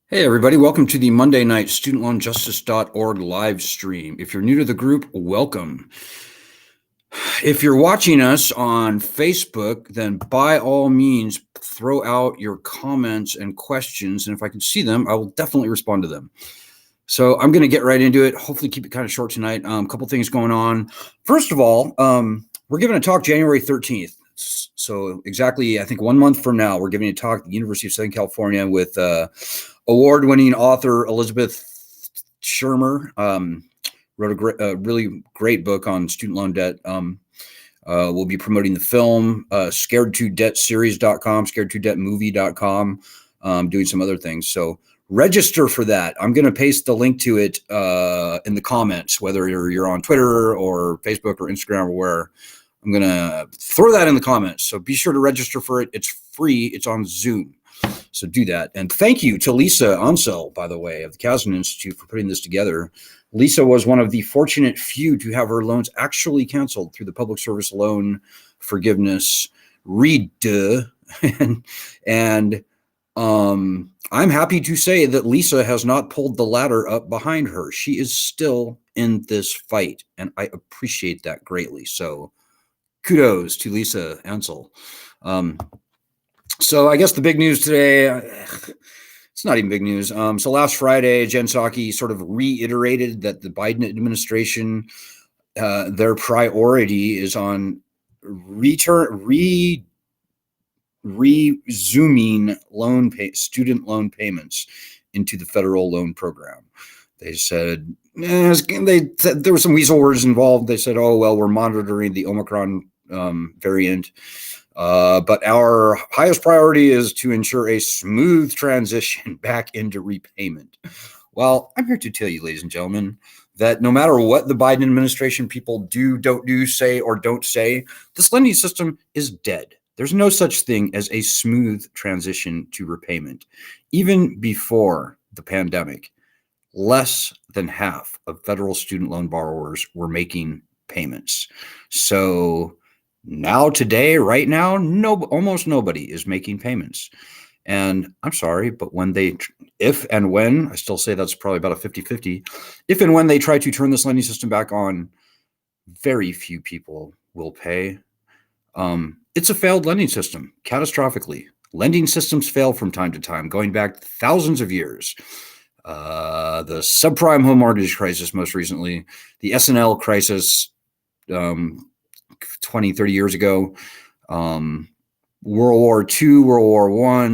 Hey, everybody. Welcome to the Monday night studentloanjustice.org live stream. If you're new to the group, welcome. If you're watching us on Facebook, then by all means, throw out your comments and questions. And if I can see them, I will definitely respond to them. So I'm going to get right into it. Hopefully keep it kind of short tonight. A couple things going on. First of all, we're giving a talk January 13th. So exactly, I think 1 month from now, we're giving a talk at the University of Southern California with award-winning author Elizabeth Shermer. Wrote a really great book on student loan debt. We'll be promoting the film, scared2debtseries.com, scared2debtmovie.com, doing some other things. So register for that. I'm going to paste the link to it in the comments, whether you're on Twitter or Facebook or Instagram or where. I'm going to throw that in the comments. So be sure to register for it. It's free. It's on Zoom. So do that. And thank you to Lisa Ansel, by the way, of the Kasdan Institute for putting this together. Lisa was one of the fortunate few to have her loans actually canceled through the public service loan forgiveness read. And I'm happy to say that Lisa has not pulled the ladder up behind her. She is still in this fight, and I appreciate that greatly. So kudos to Lisa Ansel. So I guess the big news today, it's not even big news. So last Friday, Jen Psaki sort of reiterated that the Biden administration, their priority is on resuming student loan payments into the federal loan program. They said, there were some weasel words involved. They said, oh, well, we're monitoring the Omicron variant. But our highest priority is to ensure a smooth transition back into repayment. Well, I'm here to tell you, ladies and gentlemen, that no matter what the Biden administration people do, don't do, say, or don't say, this lending system is dead. There's no such thing as a smooth transition to repayment. Even before the pandemic, less than half of federal student loan borrowers were making payments. So now, today, right now, almost nobody is making payments. And I'm sorry, but if and when, I still say that's probably about a 50-50, if and when they try to turn this lending system back on, very few people will pay. It's a failed lending system, catastrophically. Lending systems fail from time to time, going back thousands of years. The subprime home mortgage crisis most recently, the S&L crisis 20, 30 years ago, World War II, World War I,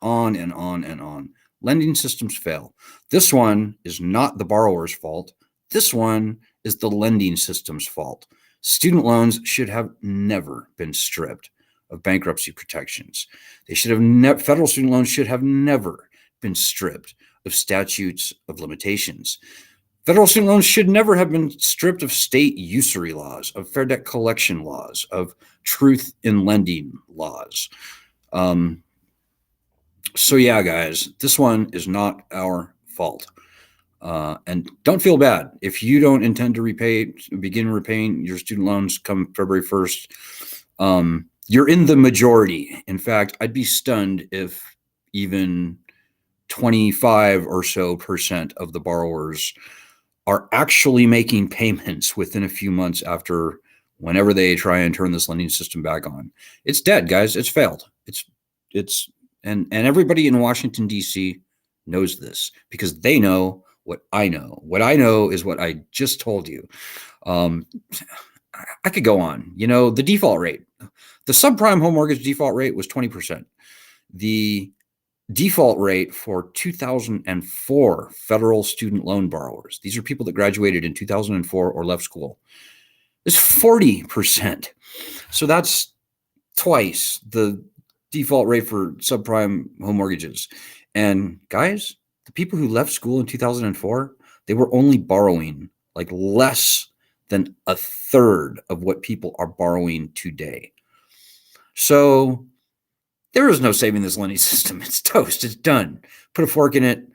on and on and on. Lending systems fail. This one is not the borrower's fault. This one is the lending system's fault. Student loans should have never been stripped of bankruptcy protections. Federal student loans should have never been stripped of statutes of limitations. Federal student loans should never have been stripped of state usury laws, of fair debt collection laws, of truth in lending laws. So yeah, guys, this one is not our fault. And don't feel bad. If you don't intend to begin repaying your student loans come February 1st, you're in the majority. In fact, I'd be stunned if even 25 or so % of the borrowers are actually making payments within a few months after whenever they try and turn this lending system back on. It's dead, guys. It's failed. And everybody in Washington, D.C. knows this because they know what I know. What I know is what I just told you. I could go on. The default rate, the subprime home mortgage default rate was 20%. The default rate for 2004 federal student loan borrowers, these are people that graduated in 2004 or left school, is 40%. So that's twice the default rate for subprime home mortgages. And guys, the people who left school in 2004, they were only borrowing like less than a third of what people are borrowing today. So there is no saving this lending system. It's toast. It's done. Put a fork in it.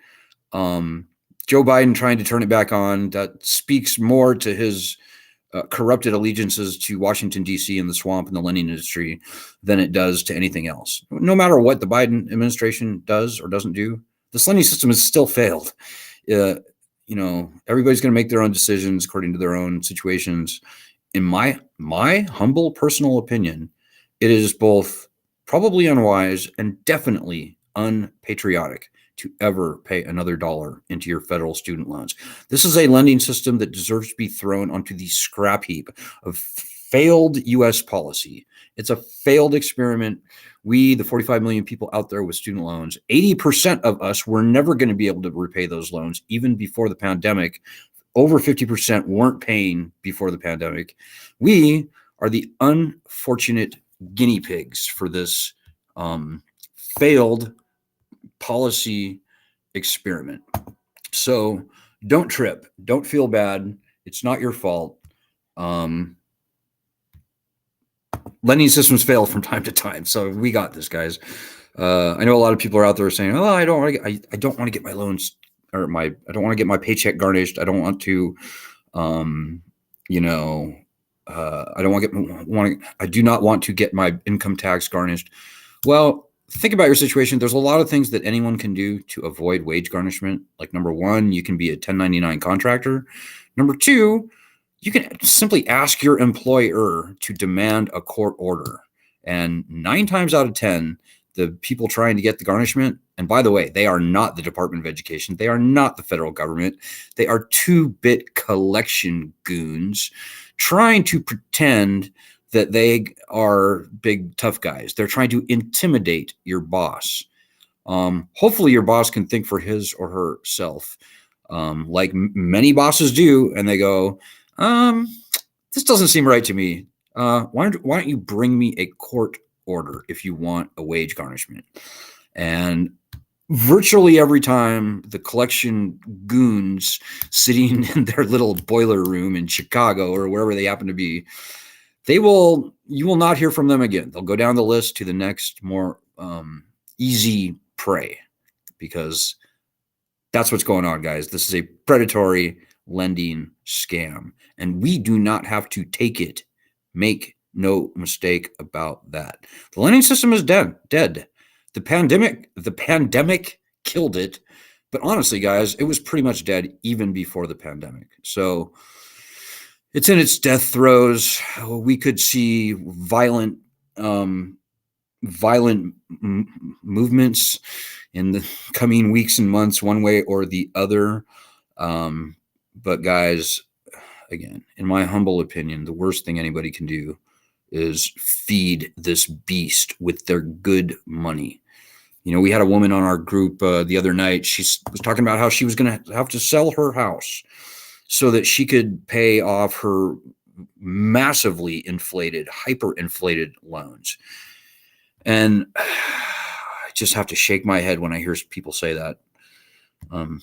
Joe Biden trying to turn it back on, that speaks more to his corrupted allegiances to Washington, D.C. and the swamp and the lending industry than it does to anything else. No matter what the Biden administration does or doesn't do, This lending system has still failed. Everybody's going to make their own decisions according to their own situations. In my humble personal opinion, it is both probably unwise and definitely unpatriotic to ever pay another dollar into your federal student loans. This is a lending system that deserves to be thrown onto the scrap heap of failed U.S. policy. It's a failed experiment. We, the 45 million people out there with student loans, 80% of us were never going to be able to repay those loans, even before the pandemic. Over 50% weren't paying before the pandemic. We are the unfortunate guinea pigs for this failed policy experiment. So don't trip. Don't feel bad. It's not your fault. Lending systems fail from time to time. So we got this, guys. I know a lot of people are out there saying, "Oh, I don't want to get my loans or I don't want to get my paycheck garnished. I don't want to, I do not want to get my income tax garnished." Well, think about your situation. There's a lot of things that anyone can do to avoid wage garnishment. Like, number one, you can be a 1099 contractor. Number two, you can simply ask your employer to demand a court order. And 9 times out of 10, the people trying to get the garnishment, and by the way, they are not the Department of Education. They are not the federal government. They are 2-bit collection goons trying to pretend that they are big tough guys. They're trying to intimidate your boss. Hopefully your boss can think for his or herself, like many bosses do, and they go, this doesn't seem right to me. Why don't you bring me a court order if you want a wage garnishment? And virtually every time, the collection goons sitting in their little boiler room in Chicago or wherever they happen to be, you will not hear from them again. They'll go down the list to the next more easy prey, because that's what's going on, guys. This is a predatory lending scam, and we do not have to take it. Make no mistake about that. The lending system is dead. The pandemic killed it, but honestly, guys, it was pretty much dead even before the pandemic. So it's in its death throes. We could see violent movements in the coming weeks and months, one way or the other. But guys, again, in my humble opinion, the worst thing anybody can do is feed this beast with their good money. We had a woman on our group the other night. She was talking about how she was going to have to sell her house so that she could pay off her massively inflated, hyperinflated loans. And I just have to shake my head when I hear people say that. The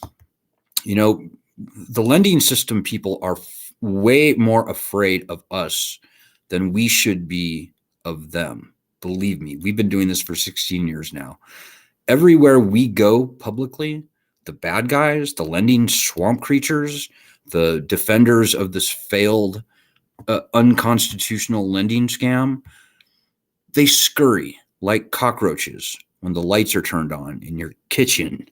lending system people are way more afraid of us than we should be of them. Believe me, we've been doing this for 16 years now. Everywhere we go publicly, the bad guys, the lending swamp creatures, the defenders of this failed unconstitutional lending scam, they scurry like cockroaches when the lights are turned on in your kitchen.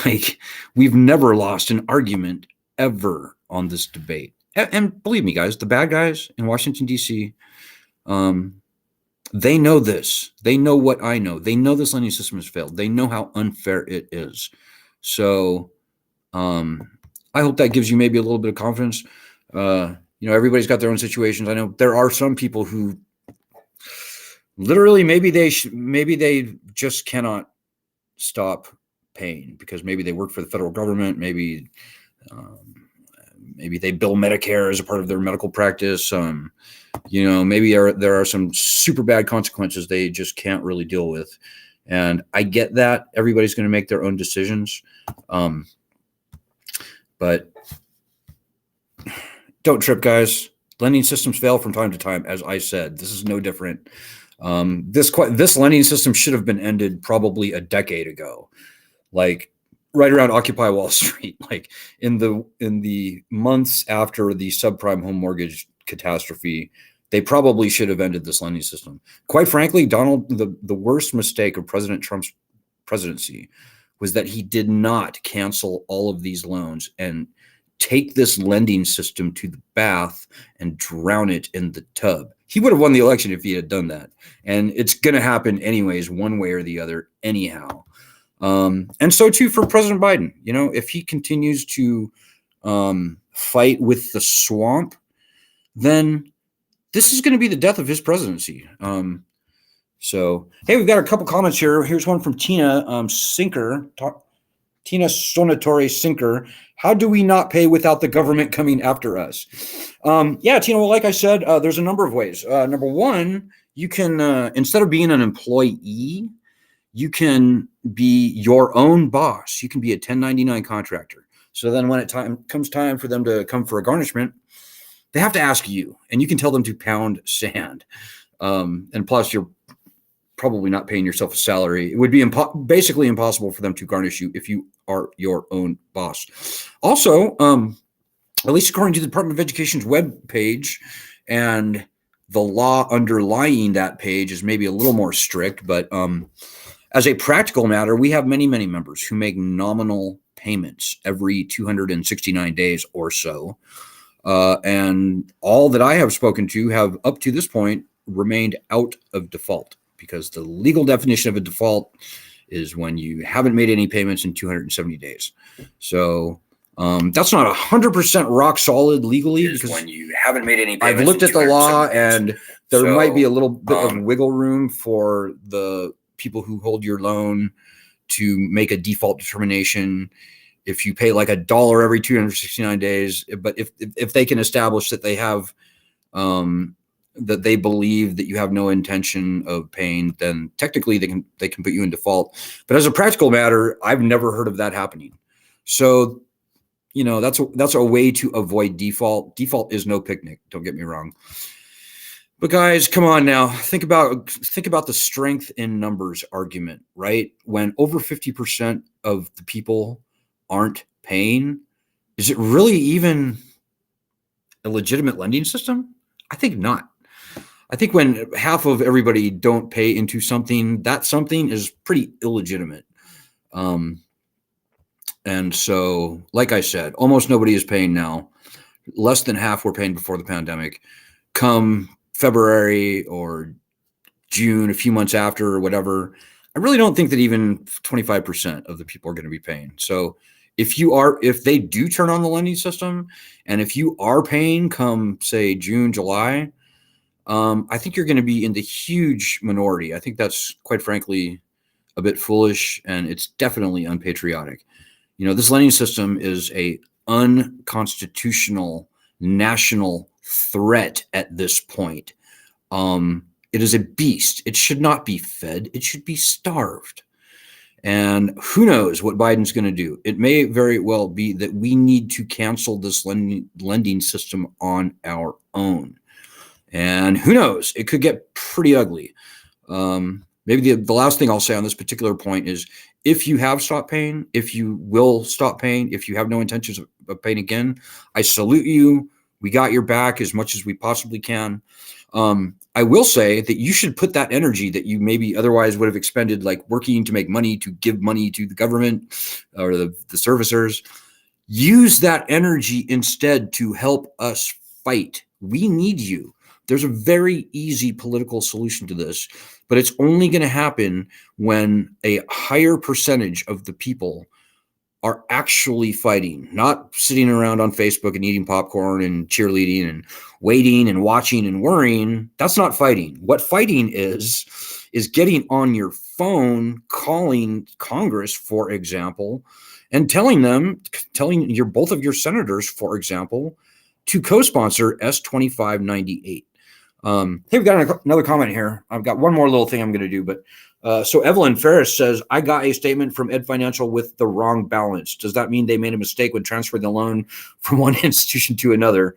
Like, we've never lost an argument ever on this debate. And believe me, guys, the bad guys in Washington, D.C., they know this. They know what I know. They know this lending system has failed. They know how unfair it is. So I hope that gives you maybe a little bit of confidence. Everybody's got their own situations. I know there are some people who literally maybe they just cannot stop paying because maybe they work for the federal government. Maybe they bill Medicare as a part of their medical practice. Maybe there are some super bad consequences they just can't really deal with. And I get that. Everybody's going to make their own decisions. But don't trip, guys. Lending systems fail from time to time. As I said, this is no different. This lending system should have been ended probably a decade ago, like right around Occupy Wall Street, like in the months after the subprime home mortgage catastrophe. They probably should have ended this lending system. Quite frankly, the worst mistake of President Trump's presidency was that he did not cancel all of these loans and take this lending system to the bath and drown it in the tub. He would have won the election if he had done that. And it's going to happen anyways, one way or the other, anyhow. And so too for President Biden, if he continues to fight with the swamp, then this is going to be the death of his presidency. So, hey, we've got a couple comments here. Here's one from Tina Sinker. Tina Sonatore Sinker. How do we not pay without the government coming after us? Yeah, Tina, well, like I said, there's a number of ways. Number one, you can, instead of being an employee, you can be your own boss. You can be a 1099 contractor. So then when it comes time for them to come for a garnishment, they have to ask you, and you can tell them to pound sand. And plus, you're probably not paying yourself a salary. It would be basically impossible for them to garnish you if you are your own boss. Also, at least according to the Department of Education's web page, and the law underlying that page is maybe a little more strict, but as a practical matter, we have many, many members who make nominal payments every 269 days or so. And all that I have spoken to have up to this point remained out of default, because the legal definition of a default is when you haven't made any payments in 270 days. So that's not 100% rock solid legally, because when you haven't made any payments. I've looked at the law, and there might be a little bit of wiggle room for the people who hold your loan to make a default determination if you pay like $1 every 269 days. But if they can establish that they have that they believe that you have no intention of paying, then technically they can put you in default. But as a practical matter, I've never heard of that happening. So, that's a way to avoid default. Default is no picnic. Don't get me wrong. But guys, come on now. Think about the strength in numbers argument, right? When over 50% of the people aren't paying, is it really even a legitimate lending system? I think not. I think when half of everybody don't pay into something, that something is pretty illegitimate. And so, like I said, almost nobody is paying now. Less than half were paying before the pandemic. Come February or June, a few months after or whatever, I really don't think that even 25% of the people are going to be paying. So if they do turn on the lending system, and if you are paying come, say, June, July, I think you're going to be in the huge minority. I think that's, quite frankly, a bit foolish, and it's definitely unpatriotic. This lending system is a unconstitutional national threat at this point. It is a beast. It should not be fed. It should be starved. And who knows what Biden's going to do? It may very well be that we need to cancel this lending system on our own. And who knows? It could get pretty ugly. Maybe the last thing I'll say on this particular point is, if you have stopped paying, if you will stop paying, if you have no intentions of paying again, I salute you. We got your back as much as we possibly can. I will say that you should put that energy that you maybe otherwise would have expended, like working to make money, to give money to the government or the servicers, use that energy instead to help us fight. We need you. There's a very easy political solution to this, but it's only going to happen when a higher percentage of the people are actually fighting, not sitting around on Facebook and eating popcorn and cheerleading and waiting and watching and worrying. That's not fighting. What fighting is getting on your phone, calling Congress, for example, and telling both of your senators, for example, to co-sponsor S-2598. Hey, we've got another comment here. I've got one more little thing I'm going to do, but so Evelyn Ferris says, I got a statement from Ed Financial with the wrong balance. Does that mean they made a mistake when transferring the loan from one institution to another?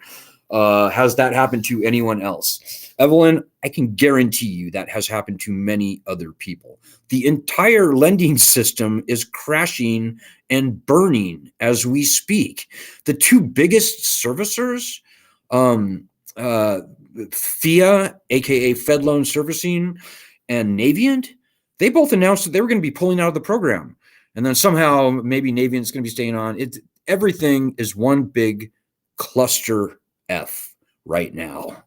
Has that happened to anyone else? Evelyn, I can guarantee you that has happened to many other people. The entire lending system is crashing and burning as we speak. The two biggest servicers, FIA, aka Fed Loan Servicing, and Navient, they both announced that they were going to be pulling out of the program. And then somehow maybe Navient's going to be staying on. Everything is one big cluster F right now.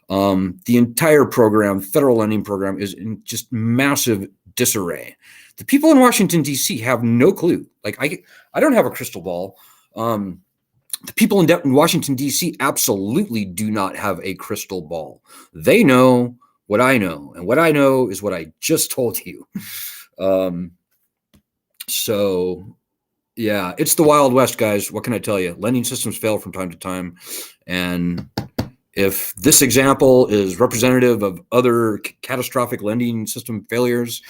The entire program, federal lending program, is in just massive disarray. The people in Washington, D.C. have no clue. Like, I don't have a crystal ball. The people in Washington, D.C. absolutely do not have a crystal ball. They know what I know, and what I know is what I just told you. So, yeah, it's the Wild West, guys. What can I tell you? Lending systems fail from time to time. And if this example is representative of other catastrophic lending system failures,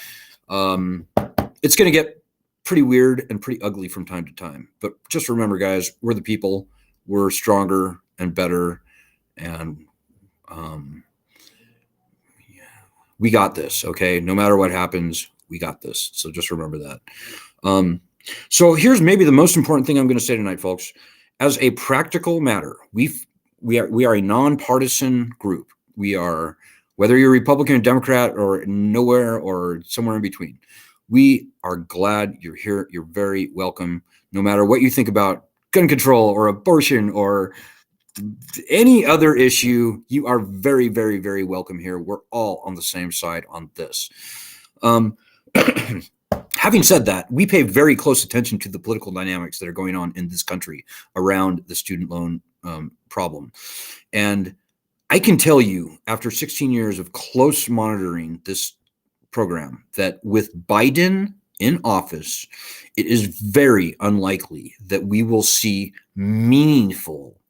it's going to get pretty weird and pretty ugly from time to time. But just remember, guys, we're the people. We're stronger and better. And we got this, okay? No matter what happens, we got this. So just remember that. So here's maybe the most important thing I'm going to say tonight, folks. As a practical matter, we are a nonpartisan group. We are, whether you're Republican or Democrat or nowhere or somewhere in between, we are glad you're here. You're very welcome. No matter what you think about gun control or abortion or any other issue, you are very, very, very welcome here. We're all on the same side on this. Having said that, we pay very close attention to the political dynamics that are going on in this country around the student loan problem. And I can tell you, after 16 years of close monitoring this program, that with Biden in office, it is very unlikely that we will see meaningful,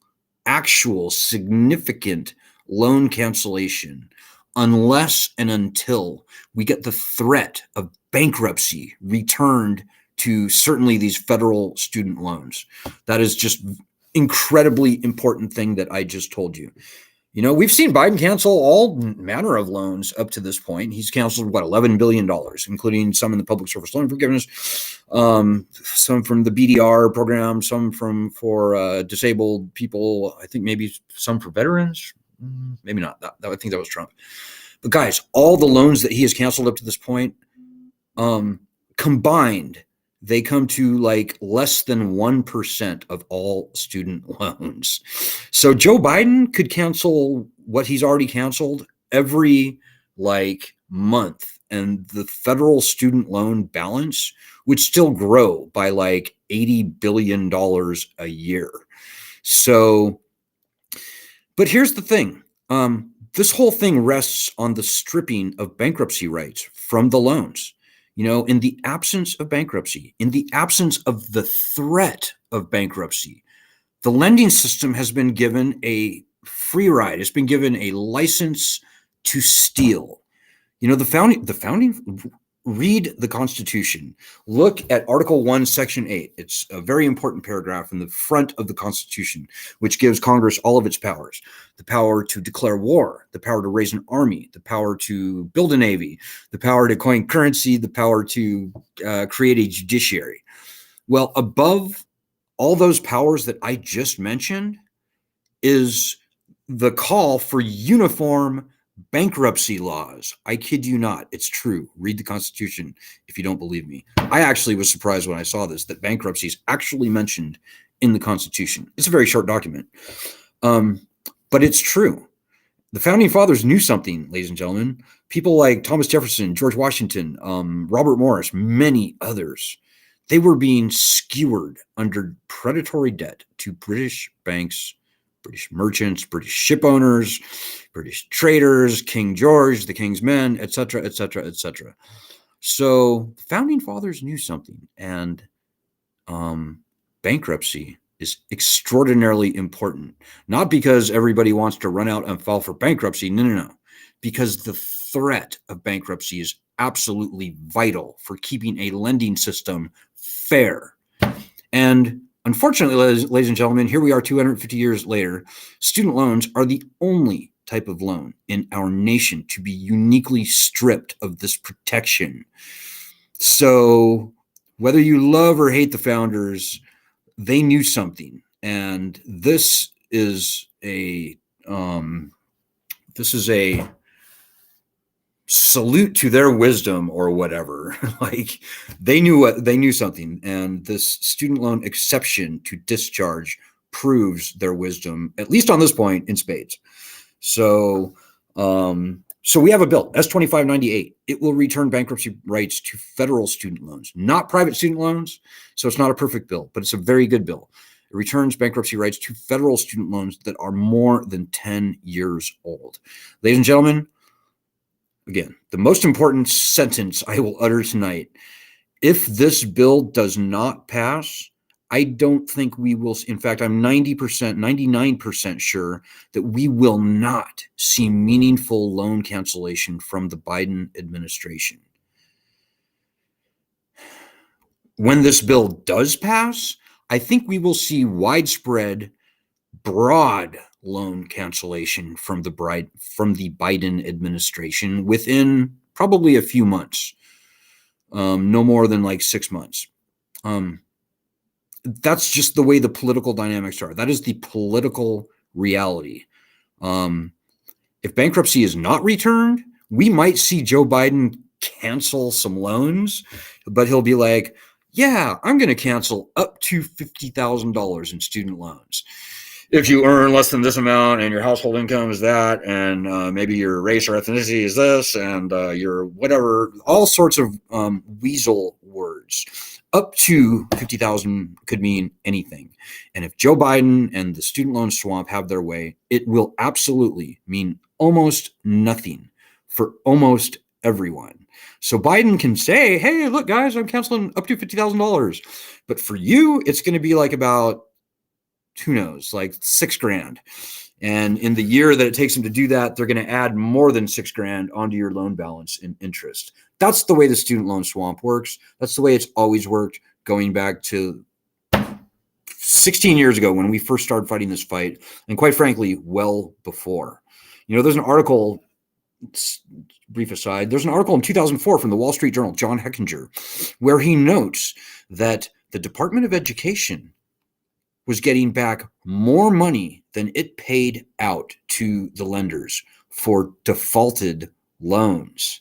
actual, significant loan cancellation unless and until we get the threat of bankruptcy returned to certainly these federal student loans. That is just incredibly important thing that I just told you. You know, we've seen Biden cancel all manner of loans up to this point. He's canceled, what, $11 billion, including some in the public service loan forgiveness, some from the BDR program, some for disabled people, I think maybe some for veterans, maybe not. I think that was Trump. But guys, all the loans that he has canceled up to this point, combined, they come to like less than 1% of all student loans. So Joe Biden could cancel what he's already canceled every like month, and the federal student loan balance would still grow by like $80 billion a year. So, but here's the thing. This whole thing rests on the stripping of bankruptcy rights from the loans. You know, in the absence of bankruptcy, in the absence of the threat of bankruptcy, the lending system has been given a free ride. It's been given a license to steal. You know, the founding, read the Constitution. Look at Article 1, Section 8. It's a very important paragraph in the front of the Constitution, which gives Congress all of its powers. The power to declare war, the power to raise an army, the power to build a navy, the power to coin currency, the power to create a judiciary. Well, above all those powers that I just mentioned is the call for uniform bankruptcy laws. I kid you not. It's true. Read the Constitution if you don't believe me. I actually was surprised when I saw this, that bankruptcy is actually mentioned in the Constitution. It's a very short document. But it's true. The founding fathers knew something, ladies and gentlemen. People like Thomas Jefferson, George Washington, Robert Morris, many others, they were being skewered under predatory debt to British banks, British merchants, British ship owners, British traders, King George, the King's men, etc., etc., etc. So the founding fathers knew something, and bankruptcy is extraordinarily important. Not because everybody wants to run out and file for bankruptcy. No. Because the threat of bankruptcy is absolutely vital for keeping a lending system fair. And unfortunately, ladies and gentlemen, here we are 250 years later. Student loans are the only type of loan in our nation to be uniquely stripped of this protection. So whether you love or hate the founders, they knew something. And this is a salute to their wisdom or whatever. Like they knew something, and this student loan exception to discharge proves their wisdom, at least on this point, in spades. So we have a bill, S-2598. It will return bankruptcy rights to federal student loans, not private student loans. So it's not a perfect bill, but it's a very good bill. It returns bankruptcy rights to federal student loans that are more than 10 years old. Ladies and gentlemen, again, the most important sentence I will utter tonight: if this bill does not pass, I don't think we will. In fact, I'm 90%, 99% sure that we will not see meaningful loan cancellation from the Biden administration. When this bill does pass, I think we will see widespread, broad loan cancellation from the Biden administration within probably a few months, no more than like 6 months. That's just the way the political dynamics are. That is the political reality. If bankruptcy is not returned, we might see Joe Biden cancel some loans, but he'll be like, yeah, I'm going to cancel up to $50,000 in student loans. If you earn less than this amount and your household income is that, and maybe your race or ethnicity is this, and your whatever, all sorts of weasel words. Up to 50,000 could mean anything. And if Joe Biden and the student loan swamp have their way, it will absolutely mean almost nothing for almost everyone. So Biden can say, hey, look, guys, I'm canceling up to $50,000. But for you, it's going to be like about, who knows, like $6,000. And in the year that it takes them to do that, they're going to add more than $6,000 onto your loan balance in interest. That's the way the student loan swamp works. That's the way it's always worked, going back to 16 years ago when we first started fighting this fight, and quite frankly, well before. You know, there's an article, brief aside, there's an article in 2004 from the Wall Street Journal, John Heckinger, where he notes that the Department of Education was getting back more money than it paid out to the lenders for defaulted loans.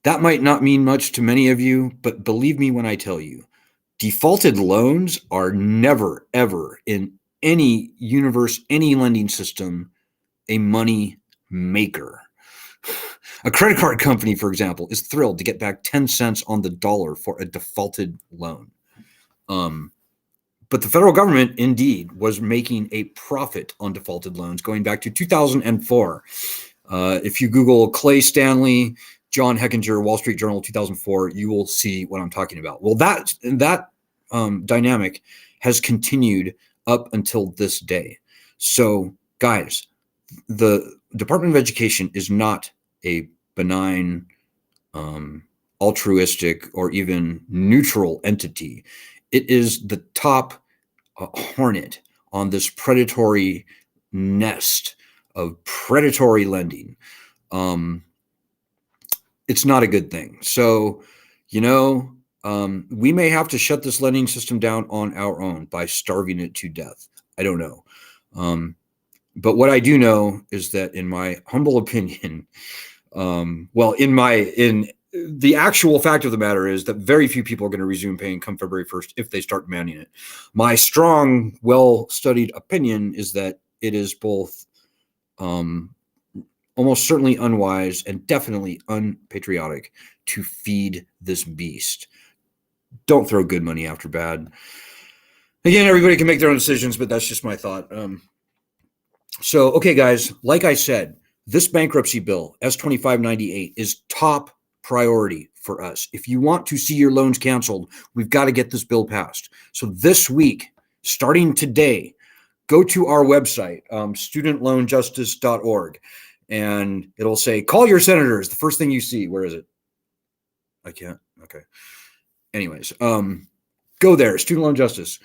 That might not mean much to many of you, but believe me when I tell you, defaulted loans are never, ever in any universe, any lending system, a money maker. A credit card company, for example, is thrilled to get back 10 cents on the dollar for a defaulted loan. But the federal government indeed was making a profit on defaulted loans going back to 2004. If you Google Clay Stanley, John Heckinger, Wall Street Journal, 2004, you will see what I'm talking about. Well, that dynamic has continued up until this day. So, guys, the Department of Education is not a benign, altruistic, or even neutral entity. It is the top hornet on this predatory nest of predatory lending. It's not a good thing. So, you know, we may have to shut this lending system down on our own by starving it to death. I don't know. But what I do know is that, in my humble opinion, in the actual fact of the matter is that very few people are going to resume paying come February 1st if they start demanding it. My strong, well-studied opinion is that it is both almost certainly unwise and definitely unpatriotic to feed this beast. Don't throw good money after bad. Again, everybody can make their own decisions, but that's just my thought. So, okay, guys, like I said, this bankruptcy bill, S-2598, is top priority for us. If you want to see your loans canceled, we've got to get this bill passed. So this week, starting today, go to our website, studentloanjustice.org, and it'll say, call your senators. The first thing you see, where is it? I can't. Okay. Anyways, go there, Student Loan Justice.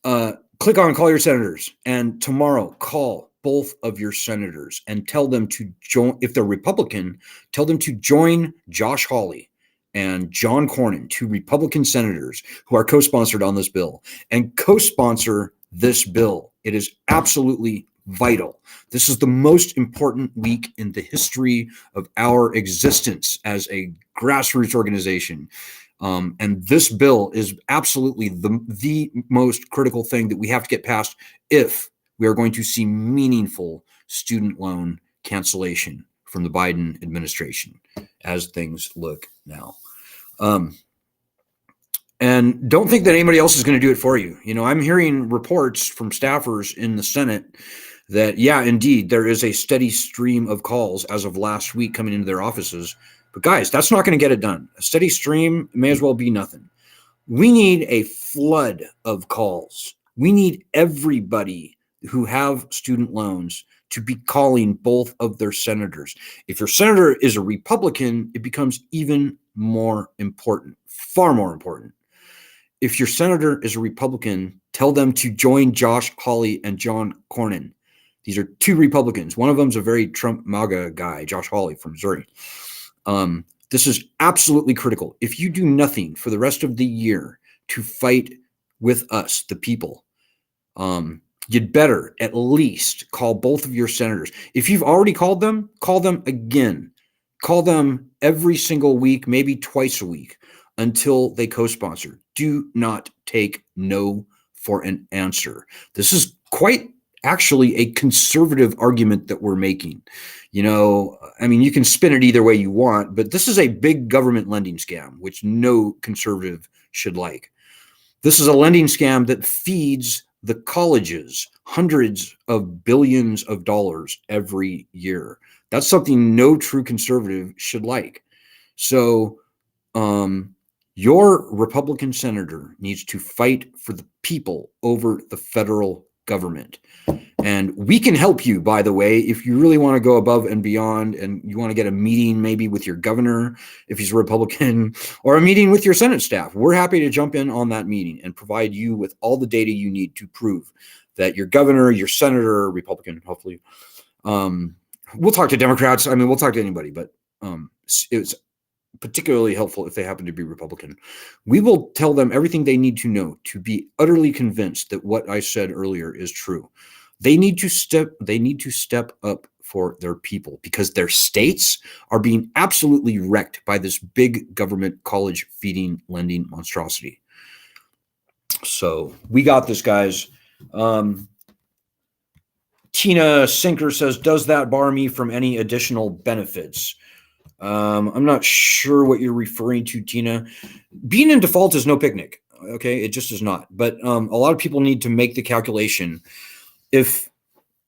Click on call your senators, and tomorrow call both of your senators and tell them to join. If they're Republican, tell them to join Josh Hawley and John Cornyn, two Republican senators who are co-sponsored on this bill, and co-sponsor this bill. It is absolutely vital. This is the most important week in the history of our existence as a grassroots organization. And this bill is absolutely the most critical thing that we have to get past if we are going to see meaningful student loan cancellation from the Biden administration as things look now. And don't think that anybody else is going to do it for you. You know, I'm hearing reports from staffers in the Senate that, yeah, indeed, there is a steady stream of calls as of last week coming into their offices. But guys, that's not going to get it done. A steady stream may as well be nothing. We need a flood of calls. We need everybody who have student loans to be calling both of their senators. If your senator is a Republican, it becomes even more important, far more important. If your senator is a Republican, tell them to join Josh Hawley and John Cornyn. These are two Republicans. One of them is a very Trump MAGA guy, Josh Hawley from Missouri. This is absolutely critical. If you do nothing for the rest of the year to fight with us, the people, you'd better at least call both of your senators. If you've already called them, call them again. Call them every single week, maybe twice a week, until they co-sponsor. Do not take no for an answer. This is quite actually a conservative argument that we're making. You know, I mean, you can spin it either way you want, but this is a big government lending scam, which no conservative should like. This is a lending scam that feeds the colleges hundreds of billions of dollars every year. That's something no true conservative should like. So, your Republican senator needs to fight for the people over the federal government. And we can help you, by the way, if you really want to go above and beyond and you want to get a meeting maybe with your governor, if he's a Republican, or a meeting with your Senate staff. We're happy to jump in on that meeting and provide you with all the data you need to prove that your governor, your senator, Republican, hopefully. We'll talk to Democrats. I mean, we'll talk to anybody, but it's particularly helpful if they happen to be Republican. We will tell them everything they need to know to be utterly convinced that what I said earlier is true. They need to step up for their people because their states are being absolutely wrecked by this big government college feeding lending monstrosity. So we got this, guys. Tina Sinker says, does that bar me from any additional benefits? I'm not sure what you're referring to, Tina. Being in default is no picnic. Okay, it just is not. But a lot of people need to make the calculation.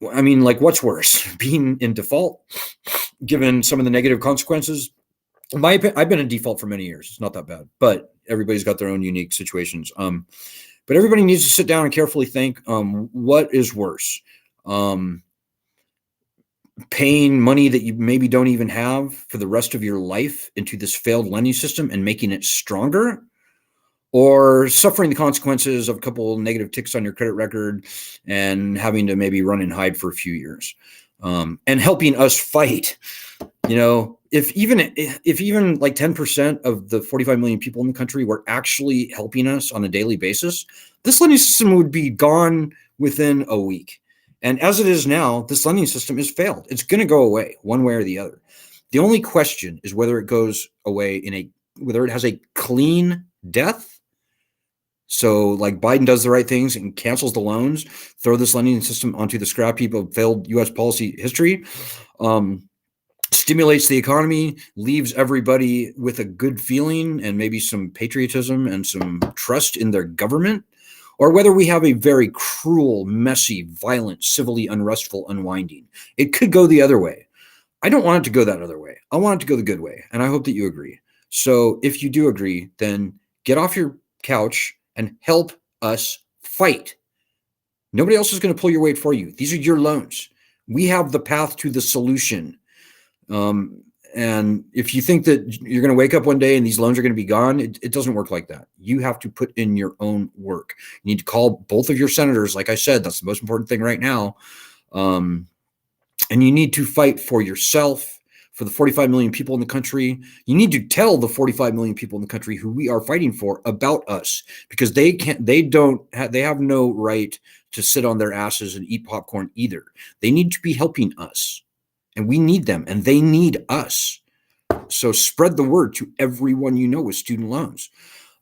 What's worse, being in default, given some of the negative consequences? I've been in default for many years. It's not that bad, but everybody's got their own unique situations. But everybody needs to sit down and carefully think, what is worse? Paying money that you maybe don't even have for the rest of your life into this failed lending system and making it stronger, or suffering the consequences of a couple of negative ticks on your credit record and having to maybe run and hide for a few years, and helping us fight. You know, if even like 10% of the 45 million people in the country were actually helping us on a daily basis, this lending system would be gone within a week. And as it is now, this lending system is failed. It's going to go away one way or the other. The only question is whether it goes away whether it has a clean death. So like Biden does the right things and cancels the loans, throw this lending system onto the scrap heap of failed U.S. policy history, stimulates the economy, leaves everybody with a good feeling and maybe some patriotism and some trust in their government. Or whether we have a very cruel, messy, violent, civilly unrestful unwinding. It could go the other way. I don't want it to go that other way. I want it to go the good way, and I hope that you agree. So if you do agree, then get off your couch and help us fight. Nobody else is going to pull your weight for you. These are your loans. We have the path to the solution. And if you think that you're going to wake up one day and these loans are going to be gone, it doesn't work like that. You have to put in your own work. You need to call both of your senators. Like I said, that's the most important thing right now. And you need to fight for yourself, for the 45 million people in the country. You need to tell the 45 million people in the country who we are fighting for about us, because they have no right to sit on their asses and eat popcorn either. They need to be helping us, and we need them, and they need us. So spread the word to everyone you know with student loans.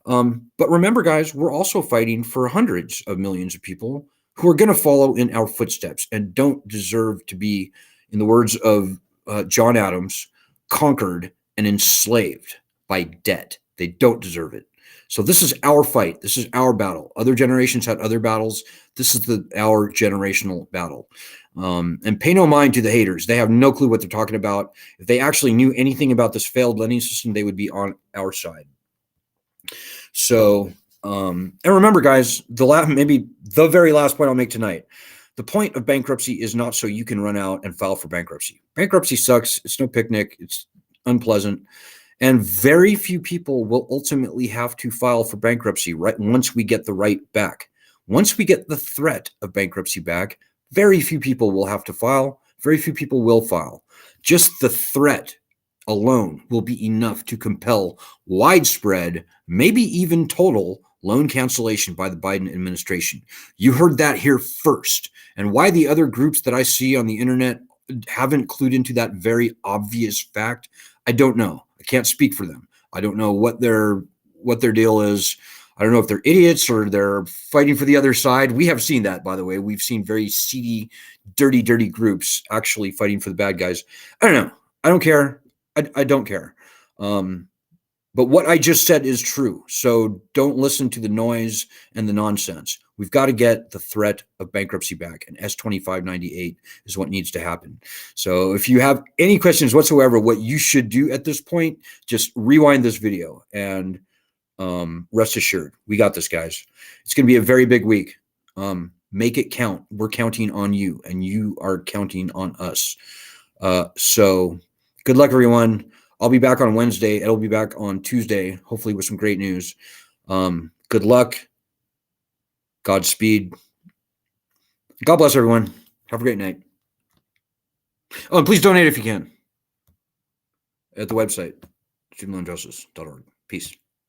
But remember, guys, we're also fighting for hundreds of millions of people who are going to follow in our footsteps and don't deserve to be, in the words of John Adams, conquered and enslaved by debt. They don't deserve it. So this is our fight. This is our battle. Other generations had other battles. This is our generational battle. And pay no mind to the haters. They have no clue what they're talking about. If they actually knew anything about this failed lending system, they would be on our side. So, and remember, guys, maybe the very last point I'll make tonight. The point of bankruptcy is not so you can run out and file for bankruptcy. Bankruptcy sucks. It's no picnic. It's unpleasant. And very few people will ultimately have to file for bankruptcy right once we get the right back. Once we get the threat of bankruptcy back, very few people will have to file. Very few people will file. Just the threat alone will be enough to compel widespread, maybe even total, loan cancellation by the Biden administration. You heard that here first. And why the other groups that I see on the internet haven't clued into that very obvious fact, I don't know. I can't speak for them. I don't know what their deal is. I don't know if they're idiots or they're fighting for the other side. We have seen that, by the way. We've seen very seedy, dirty groups actually fighting for the bad guys. I don't know. I don't care. I don't care. But what I just said is true. So don't listen to the noise and the nonsense. We've got to get the threat of bankruptcy back, and S2598 is what needs to happen. So if you have any questions whatsoever, what you should do at this point, just rewind this video and rest assured, we got this, guys. It's going to be a very big week. Make it count. We're counting on you, and you are counting on us. So good luck, everyone. I'll be back on Wednesday. It'll be back on Tuesday, hopefully with some great news. Good luck. Godspeed. God bless everyone. Have a great night. Oh, and please donate if you can at the website, studentloanjustice.org. Peace.